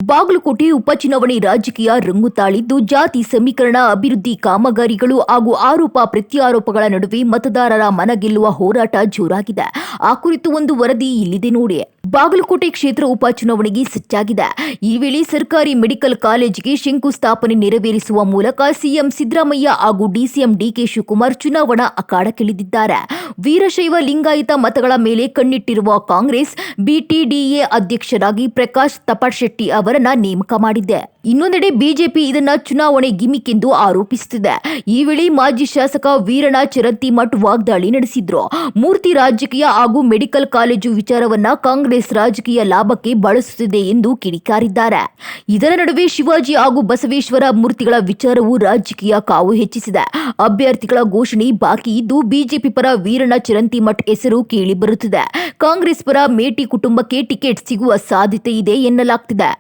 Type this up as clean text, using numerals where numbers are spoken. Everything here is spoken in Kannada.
ಬಾಗಲಕೋಟೆ ಉಪಚುನಾವಣೆ ರಾಜಕೀಯ ರಂಗು ತಾಳಿದ್ದು ಜಾತಿ ಸಮೀಕರಣ, ಅಭಿವೃದ್ಧಿ ಕಾಮಗಾರಿಗಳು ಹಾಗೂ ಆರೋಪ ಪ್ರತ್ಯಾರೋಪಗಳ ನಡುವೆ ಮತದಾರರ ಮನಗೆಲ್ಲುವ ಹೋರಾಟ ಜೋರಾಗಿದೆ. ಆ ಕುರಿತು ಒಂದು ವರದಿ ಇಲ್ಲಿದೆ ನೋಡಿ. ಬಾಗಲಕೋಟೆ ಕ್ಷೇತ್ರ ಉಪಚುನಾವಣೆಗೆ ಸಜ್ಜಾಗಿದೆ. ಈ ವೇಳೆ ಸರ್ಕಾರಿ ಮೆಡಿಕಲ್ ಕಾಲೇಜಿಗೆ ಶಂಕುಸ್ಥಾಪನೆ ನೆರವೇರಿಸುವ ಮೂಲಕ ಸಿಎಂ ಸಿದ್ದರಾಮಯ್ಯ ಹಾಗೂ ಡಿಸಿಎಂ ಡಿಕೆ ಶಿವಕುಮಾರ್ ಚುನಾವಣಾ ಅಖಾಡಕ್ಕಿಳಿದಿದ್ದಾರೆ. ವೀರಶೈವ ಲಿಂಗಾಯತ ಮತಗಳ ಮೇಲೆ ಕಣ್ಣಿಟ್ಟಿರುವ ಕಾಂಗ್ರೆಸ್ ಬಿಟಿಡಿಎ ಅಧ್ಯಕ್ಷರಾಗಿ ಪ್ರಕಾಶ್ ತಪಶೆಟ್ಟಿ ಅವರನ್ನ ನೇಮಕ ಮಾಡಿದೆ. ಇನ್ನೊಂದೆಡೆ ಬಿಜೆಪಿ ಇದನ್ನ ಚುನಾವಣೆ ಗಿಮಿಕ್ ಎಂದು ಆರೋಪಿಸುತ್ತಿದೆ. ಈ ವೇಳೆ ಮಾಜಿ ಶಾಸಕ ವೀರಣ್ಣ ಚರಂತಿಮಠ್ ವಾಗ್ದಾಳಿ ನಡೆಸಿದ್ರು. ಮೂರ್ತಿ ರಾಜಕೀಯ ಹಾಗೂ ಮೆಡಿಕಲ್ ಕಾಲೇಜು ವಿಚಾರವನ್ನ ಕಾಂಗ್ರೆಸ್ ರಾಜಕೀಯ ಲಾಭಕ್ಕೆ ಬಳಸುತ್ತಿದೆ ಎಂದು ಕಿಡಿಕಾರಿದ್ದಾರೆ. ಇದರ ನಡುವೆ ಶಿವಾಜಿ ಹಾಗೂ ಬಸವೇಶ್ವರ ಮೂರ್ತಿಗಳ ವಿಚಾರವು ರಾಜಕೀಯ ಕಾವು ಹೆಚ್ಚಿಸಿದೆ. ಅಭ್ಯರ್ಥಿಗಳ ಘೋಷಣೆ ಬಾಕಿ ಇದ್ದು ಬಿಜೆಪಿ ಪರ ವೀರಣ್ಣ ಚರಂತಿಮಠ್ ಹೆಸರು ಕೇಳಿ ಬರುತ್ತಿದೆ. ಕಾಂಗ್ರೆಸ್ ಪರ ಮೇಟಿ ಕುಟುಂಬಕ್ಕೆ ಟಿಕೆಟ್ ಸಿಗುವ ಸಾಧ್ಯತೆ ಇದೆ ಎನ್ನಲಾಗ್ತಿದೆ.